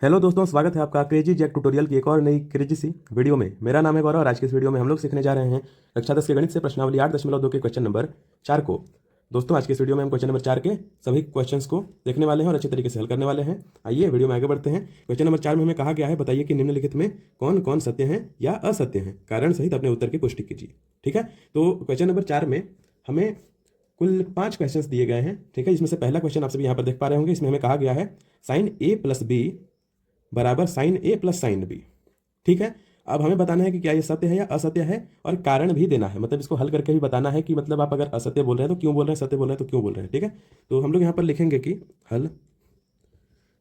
Hello दोस्तों, स्वागत है आपका क्रेजी जैक ट्यूटोरियल की एक और नई क्रेजी सी वीडियो में। मेरा नाम है गौरव और आज की इस वीडियो में हम लोग सीखने जा रहे हैं कक्षा 10 के गणित से प्रश्नावली 8.2 के क्वेश्चन नंबर 4 को। दोस्तों, आज के इस वीडियो में हम क्वेश्चन नंबर 4 के सभी क्वेश्चंस को देखने वाले हैं और अच्छे तरीके से हल करने वाले हैं। आइए वीडियो में आगे बढ़ते हैं। क्वेश्चन नंबर 4 में हमें कहा गया है, बताइए कि निम्नलिखित में कौन कौन सत्य हैं या असत्य हैं, कारण सहित अपने उत्तर की पुष्टि कीजिए। ठीक है, तो क्वेश्चन नंबर 4 में हमें कुल 5 क्वेश्चंस दिए गए हैं। ठीक है, इसमें से पहला क्वेश्चन आप सभी यहाँ पर देख पा रहे होंगे। इसमें हमें कहा गया है साइन ए प्लस बी बराबर साइन ए प्लस साइन बी। ठीक है, अब हमें बताना है कि क्या ये सत्य है या असत्य है और कारण भी देना है। मतलब इसको हल करके भी बताना है कि मतलब आप अगर असत्य बोल रहे हैं तो क्यों बोल रहे हैं, सत्य बोल रहे हैं तो क्यों बोल रहे हैं। ठीक है, तो हम लोग यहाँ पर लिखेंगे कि हल,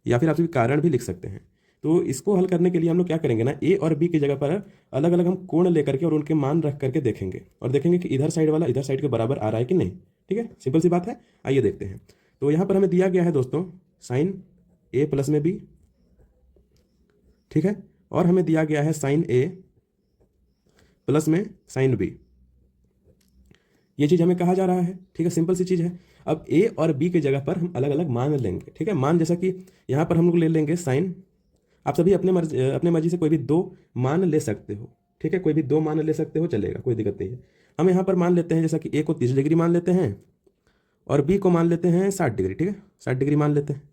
या फिर आप सभी कारण भी लिख सकते हैं। तो इसको हल करने के लिए हम लोग क्या करेंगे ना, ए और बी की जगह पर अलग अलग हम कोण लेकर के और उनके मान रख करके देखेंगे और देखेंगे कि इधर साइड वाला इधर साइड के बराबर आ रहा है कि नहीं। ठीक है, सिंपल सी बात है। आइए देखते हैं। तो यहाँ पर हमें दिया गया है दोस्तों साइन ए प्लस में बी। ठीक है, और हमें दिया गया है साइन ए प्लस में साइन बी। ये चीज हमें कहा जा रहा है। ठीक है, सिंपल सी चीज है। अब ए और बी की जगह पर हम अलग अलग मान लेंगे। ठीक है, मान जैसा कि यहां पर हम लोग ले लेंगे साइन। आप सभी अपने मर्जी से कोई भी दो मान ले सकते हो। ठीक है, कोई भी दो मान ले सकते हो, चलेगा, कोई दिक्कत नहीं है। हम यहां पर मान लेते हैं जैसा कि ए को 30 डिग्री मान लेते हैं और बी को मान लेते हैं 60 डिग्री। ठीक है, 60 डिग्री मान लेते हैं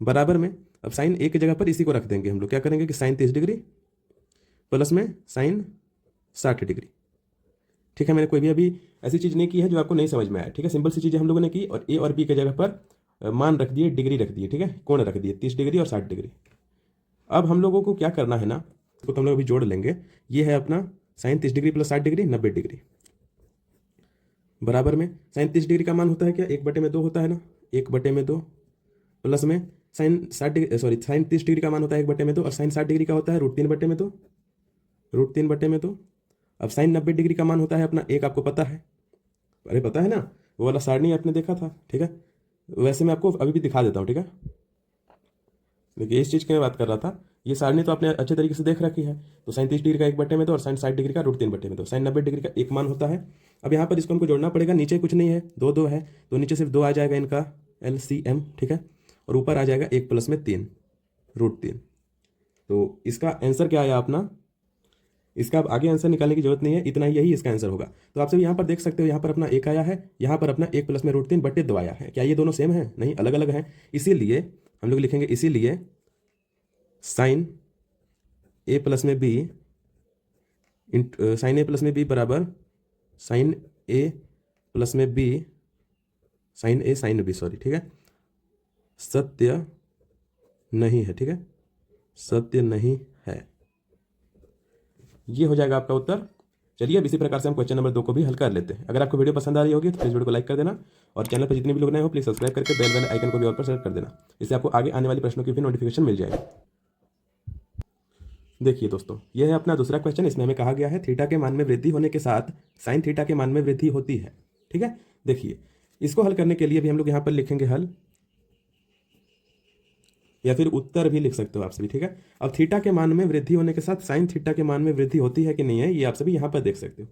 बराबर में। अब साइन ए की जगह पर इसी को रख देंगे। हम लोग क्या करेंगे कि साइन 30 डिग्री प्लस में साइन 60 डिग्री। ठीक है, मैंने कोई भी अभी ऐसी चीज़ नहीं की है जो आपको नहीं समझ में आया। ठीक है, सिंपल सी चीज़ें हम लोगों ने की और ए और बी की जगह पर मान रख दिए, डिग्री रख दिए। ठीक है, कोण रख दिए 30 डिग्री और 60 डिग्री। अब हम लोगों को क्या करना है ना, तो हम लोग अभी जोड़ लेंगे। ये है अपना sine 30 degree plus 60 degree 90 degree बराबर में साइन 30 डिग्री का मान होता है क्या, 1/2 होता है ना, 1/2 प्लस में साइन 30 डिग्री का मान होता है 1/2 और साइन 60 डिग्री का होता है √3/2, √3/2। अब साइन 90 डिग्री का मान होता है अपना एक, आपको पता है, अरे पता है ना, वो वाला सारणी आपने देखा था। ठीक है, वैसे मैं आपको अभी भी दिखा देता हूँ। ठीक है, देखिए इस चीज़ की मैं बात कर रहा था। ये सारणी तो आपने अच्छे तरीके से देख रखी है। तो साइन 30 डिग्री का 1/2 और साइन 60 डिग्री का √3/2, साइन 90 डिग्री का एक मान होता है। अब यहाँ पर इसको हमको जोड़ना पड़ेगा। नीचे कुछ नहीं है, दो दो है, तो नीचे सिर्फ दो आ जाएगा इनका LCM। ठीक है, और ऊपर आ जाएगा 1 प्लस में 3 √3। तो इसका आंसर क्या आया अपना, इसका अब आगे आंसर निकालने की जरूरत नहीं है, इतना ही, यही इसका आंसर होगा। तो आप सब यहाँ पर देख सकते हो, यहाँ पर अपना एक आया है, यहाँ पर अपना 1 प्लस में √3/2 आया है। क्या ये दोनों सेम है? नहीं, अलग अलग हैं। इसीलिए हम लोग लिखेंगे, इसीलिए साइन ए प्लस में बी साइन ए प्लस में बी बराबर साइन ए प्लस में बी साइन ए साइन बी, सॉरी। ठीक है, सत्य नहीं है। ठीक है, सत्य नहीं है। ये हो जाएगा आपका उत्तर। चलिए अब इसी प्रकार से हम क्वेश्चन नंबर 2 को भी हल कर लेते हैं। अगर आपको वीडियो पसंद आ रही होगी तो प्लीज़ वीडियो को लाइक कर देना और चैनल पर जितने भी लोग नए हो प्लीज़ सब्सक्राइब करके बेल आइकन को भी ऑल पर सेलेक्ट कर देना। इससे आपको आगे आने वाली प्रश्नों की भी नोटिफिकेशन मिल जाएगी। देखिए दोस्तों, यह है अपना दूसरा क्वेश्चन। इसमें हमें कहा गया है थीटा के मान में वृद्धि होने के साथ साइन थीटा के मान में वृद्धि होती है। ठीक है, देखिए इसको हल करने के लिए भी हम लोग यहाँ पर लिखेंगे हल, या फिर उत्तर भी लिख सकते हो आप सभी। ठीक है, अब थीटा के मान में वृद्धि होने के साथ साइन थीटा के मान में वृद्धि होती है कि नहीं है, ये आप सभी यहाँ पर देख सकते हो।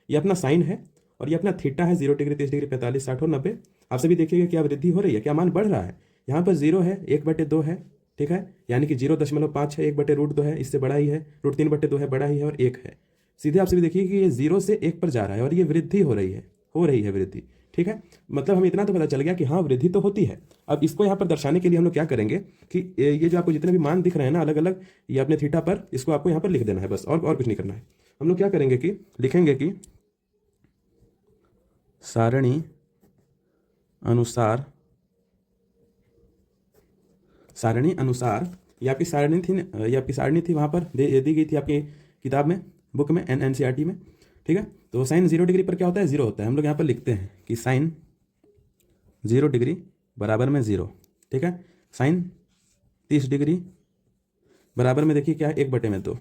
ये अपना साइन है और ये अपना थीटा है, 0 डिग्री 30 डिग्री 45 60 और 90। आप सभी देखिएगा क्या वृद्धि हो रही है, क्या मान बढ़ रहा है। यहाँ पर 0 है, 1/2 है। ठीक है, यानी कि 0.5 है, 1/√2 है, इससे बड़ा ही है, √3/2 है, बड़ा ही है, और 1 है। सीधे आप सभी देखिए कि ये 0 से 1 पर जा रहा है और ये वृद्धि हो रही है वृद्धि। ठीक है, मतलब हमें इतना तो पता चल गया कि हाँ वृद्धि तो होती है। अब इसको यहाँ पर दर्शाने के लिए हम लोग क्या करेंगे कि ये जो आपको जितने भी मान दिख रहे हैं ना अलग अलग, ये अपने थीटा पर, इसको आपको यहाँ पर लिख देना है बस, और कुछ नहीं करना है। हम लोग क्या करेंगे कि लिखेंगे कि सारणी अनुसार, सारणी अनुसार, ये आपकी सारणी थी, ये आपकी सारणी थी, वहाँ पर दी गई थी आपकी किताब में, बुक में, NCERT में। ठीक है, तो साइन 0 डिग्री पर क्या होता है, 0 होता है। हम लोग यहाँ पर लिखते हैं कि साइन 0 डिग्री बराबर में 0। ठीक है, साइन 30 डिग्री बराबर में देखिए क्या है, 1/2।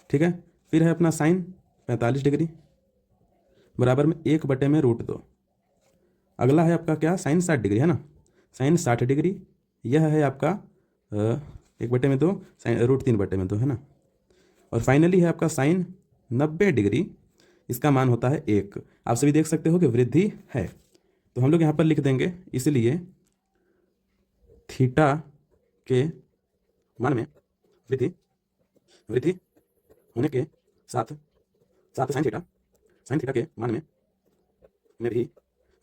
ठीक है, फिर है अपना साइन 45 डिग्री बराबर में 1/√2। अगला है आपका क्या, साइन 60 डिग्री है ना, साइन 60 डिग्री, यह है आपका 1/2, साइन √3/2 है ना। और फाइनली है आपका साइन 90 डिग्री, इसका मान होता है 1। आप सभी देख सकते हो कि वृद्धि है। तो हम लोग यहाँ पर लिख देंगे, इसलिए थीटा के मान में वृद्धि वृद्धि होने के साथ साथ साइन थीटा के मान में भी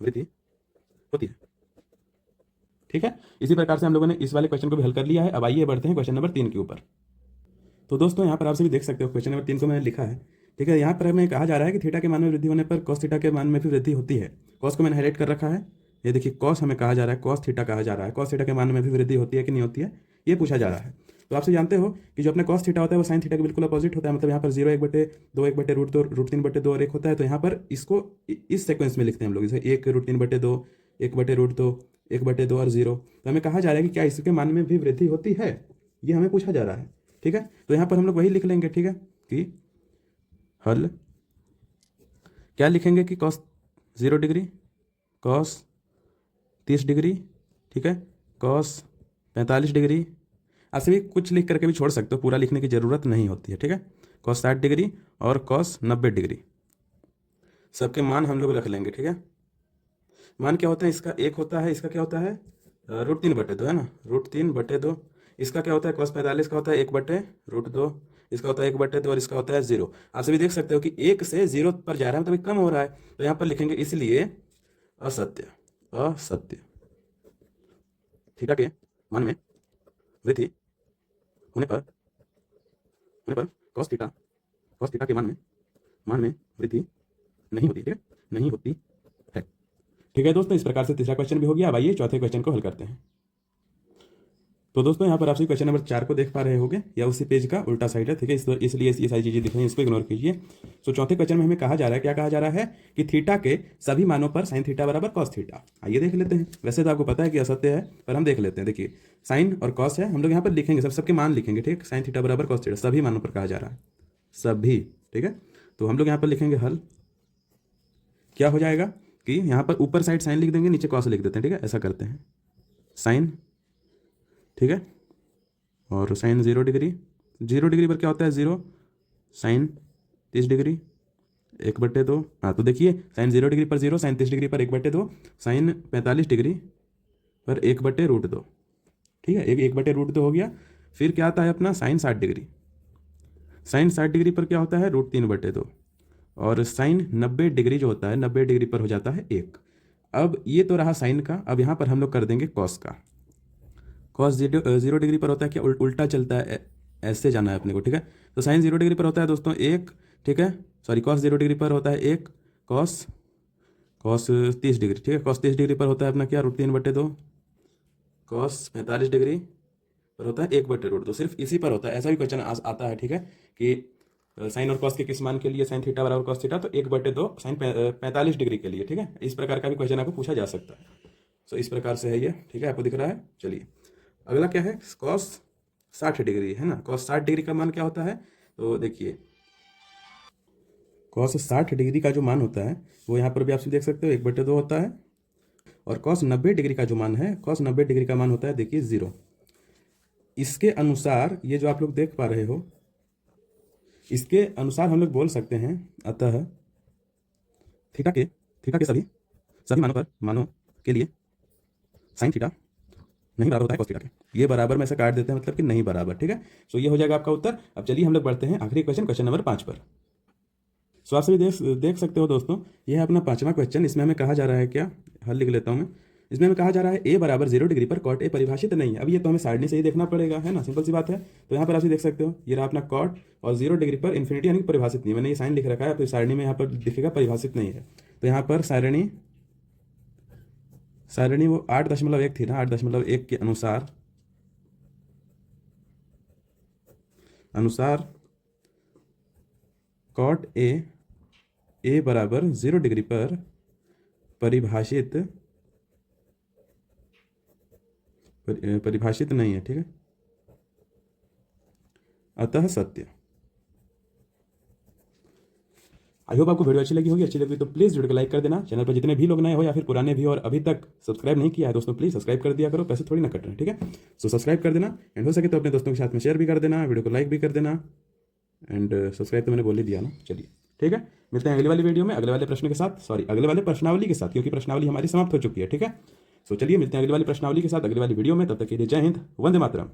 वृद्धि होती है। ठीक है, इसी प्रकार से हम लोगों ने इस वाले क्वेश्चन को भी हल कर लिया है। अब आइए बढ़ते हैं क्वेश्चन नंबर 3 के ऊपर। तो दोस्तों यहाँ पर आप सभी देख सकते हो क्वेश्चन नंबर 3 को मैंने लिखा है। ठीक है, यहाँ पर हमें कहा जा रहा है कि थीटा के मान में वृद्धि होने पर कॉस थीटा के मान में भी वृद्धि होती है। कॉस को मैंने हाईलाइट कर रखा है। ये देखिए कॉस हमें कहा जा रहा है, कॉस थीटा कहा जा रहा है, कॉस थीटा के मान में भी वृद्धि होती है कि नहीं होती है, ये पूछा जा रहा है। तो आपसे जानते हो कि जो अपने कॉस थीटा होता है वो साइन थीटा के बिल्कुल अपोजिट होता है। मतलब यहाँ पर 0 1/2 1/√2 √3/2 और 1 होता है। तो यहाँ पर इसको इस सेक्वेंस में लिखते हैं हम लोग, जैसे 1 √3/2 1/√2 1/2 और 0। तो हमें कहा जा रहा है कि क्या इसके मान में भी वृद्धि होती है, ये हमें पूछा जा रहा है। ठीक है, तो यहाँ पर हम लोग वही लिख लेंगे। ठीक है, कि हल क्या लिखेंगे कि कॉस 0 डिग्री, कॉस 30 डिग्री, ठीक है, कॉस 45 डिग्री। आप सभी कुछ लिख करके भी छोड़ सकते हो, पूरा लिखने की ज़रूरत नहीं होती है। ठीक है, कॉस 60 डिग्री और कॉस 90 डिग्री, सबके मान हम लोग रख लेंगे। ठीक है, मान क्या होता है इसका, एक होता है, इसका क्या होता है √3/2 है ना, √3/2। इसका क्या होता है कॉस 45 का होता है 1/√2, इसका होता है 1/2 और इसका होता है 0। आप सभी देख सकते हो कि 1 से 0 पर जा रहा है, मतलब कम हो रहा है। तो यहाँ पर लिखेंगे इसलिए असत्य, असत्य थीटा के मान में वृद्धि होने पर कॉस थीटा के मान में वृद्धि नहीं होती। ठीक है, नहीं होती है। ठीक है दोस्तों, इस प्रकार से तीसरा क्वेश्चन भी हो गया। अब आइए चौथे क्वेश्चन को हल करते हैं। तो दोस्तों यहाँ पर आप सभी क्वेश्चन नंबर 4 को देख पा रहे होंगे, या उसी पेज का उल्टा साइड है। ठीक है, इसलिए ये सारी चीजें दिख रही हैं, इसको इग्नोर कीजिए। तो चौथे क्वेश्चन में हमें कहा जा रहा है, क्या कहा जा रहा है कि थीटा के सभी मानों पर साइन थीटा बराबर कॉस थीटा। आइए देख लेते हैं। वैसे तो आपको पता है कि असत्य है, पर हम देख लेते हैं। देखिए साइन और कॉस है, हम लोग यहाँ पर लिखेंगे, सबके मान लिखेंगे। ठीक, साइन थीटा बराबर कॉस थीटा, सभी मानों पर कहा जा रहा है, सभी। ठीक है, तो हम लोग यहाँ पर लिखेंगे हल। क्या हो जाएगा कि यहाँ पर ऊपर साइड साइन लिख देंगे, नीचे कॉस लिख देते हैं। ठीक है, ऐसा करते हैं, साइन, ठीक है, और साइन 0 डिग्री, 0 डिग्री पर क्या होता है 0, साइन 30 डिग्री 1/2। हाँ, तो देखिए साइन 0 डिग्री पर 0, साइन 30 डिग्री पर 1/2, साइन 45 डिग्री पर 1/√2। ठीक है, 1/√2 हो गया। फिर क्या आता है अपना साइन 60 डिग्री, साइन 60 डिग्री पर क्या होता है √3/2, और साइन 90 डिग्री जो होता है 90 डिग्री पर हो जाता है 1। अब ये तो रहा साइन का। अब यहाँ पर हम लोग कर देंगे कॉस का। कॉस 0 डिग्री पर होता है क्या, उल्टा चलता है, ऐसे जाना है अपने को। ठीक है, तो साइन 0 डिग्री पर होता है दोस्तों 1। ठीक है, सॉरी, कॉस 0 डिग्री पर होता है 1, कॉस 30 डिग्री। ठीक है, कॉस 30 डिग्री पर होता है अपना क्या √3/2, कॉस 45 डिग्री पर होता है 1/√2। सिर्फ इसी पर होता है, ऐसा भी क्वेश्चन आता है। ठीक है, कि साइन और कॉस के किस मान के लिए साइन थीटा बराबर कॉस थीटा, तो 1/2 साइन 45 डिग्री के लिए। ठीक है, इस प्रकार का भी क्वेश्चन आपको पूछा जा सकता है। सो इस प्रकार से है ये। ठीक है, आपको दिख रहा है। चलिए अगला क्या है, कॉस 60 डिग्री है ना। कॉस 60 डिग्री का मान क्या होता है, तो देखिए कॉस 60 डिग्री का जो मान होता है वो यहाँ पर भी आप देख सकते हो 1/2 होता है। और कॉस 90 डिग्री का जो मान है, कॉस 90 डिग्री का मान होता है देखिए 0। इसके अनुसार ये जो आप लोग देख पा रहे हो, इसके अनुसार हम लोग बोल सकते हैं, अतः थीटा के सभी मानों के लिए साइन थीटा नहीं बराबर होता है कॉस थीटा के। ये बराबर में से काट देते हैं, मतलब कि नहीं बराबर। ठीक है, सो ये हो जाएगा आपका उत्तर। अब चलिए हम लोग बढ़ते हैं आखिरी क्वेश्चन नंबर 5 पर। सो आप सभी देख सकते हो दोस्तों, ये है अपना 5वां क्वेश्चन। इसमें हमें कहा जा रहा है, क्या हल लिख लेता हूँ मैं। इसमें हमें कहा जा रहा है a बराबर 0 डिग्री पर कॉट ए परिभाषित नहीं है। अब ये तो हमें सारणी से ही देखना पड़ेगा, है ना, सिंपल सी बात है। तो यहाँ पर आप देख सकते हो, ये रहा अपना कॉट, और 0 डिग्री पर इन्फिनिटी यानी परिभाषित नहीं है। मैंने ये साइन लिख रखा है, फिर सारणी में यहाँ पर दिखेगा परिभाषित नहीं है। तो यहाँ पर सारणी वो 8.1 थी ना, 8.1 के अनुसार कॉट ए बराबर 0 डिग्री पर परिभाषित नहीं है। ठीक है, अतः सत्य। आई होप आपको वीडियो अच्छी लगी होगी। अच्छी लगी तो प्लीज़ वीडियो को लाइक कर देना। चैनल पर जितने भी लोग नए हो या फिर पुराने भी और अभी तक सब्सक्राइब नहीं किया है दोस्तों, प्लीज़ सब्सक्राइब कर दिया करो, पैसे थोड़ी ना कट रहे हैं। ठीक है, सो सब्सक्राइब कर देना, एंड हो सके तो अपने दोस्तों के साथ में शेयर भी कर देना, वीडियो को लाइक भी कर देना, एंड सब्सक्राइब तो मैंने बोल ही दिया ना। चलिए ठीक है, मिलते हैं अगली वाली वीडियो में अगले वाले प्रश्न के साथ, सॉरी अगले वाले प्रश्नावली के साथ, क्योंकि प्रश्नावली हमारी समाप्त हो चुकी है। ठीक है, चलिए मिलते हैं अगली वाली प्रश्नावली के साथ अगली वाली वीडियो में। तब तक के लिए जय हिंद, वंदे मातरम।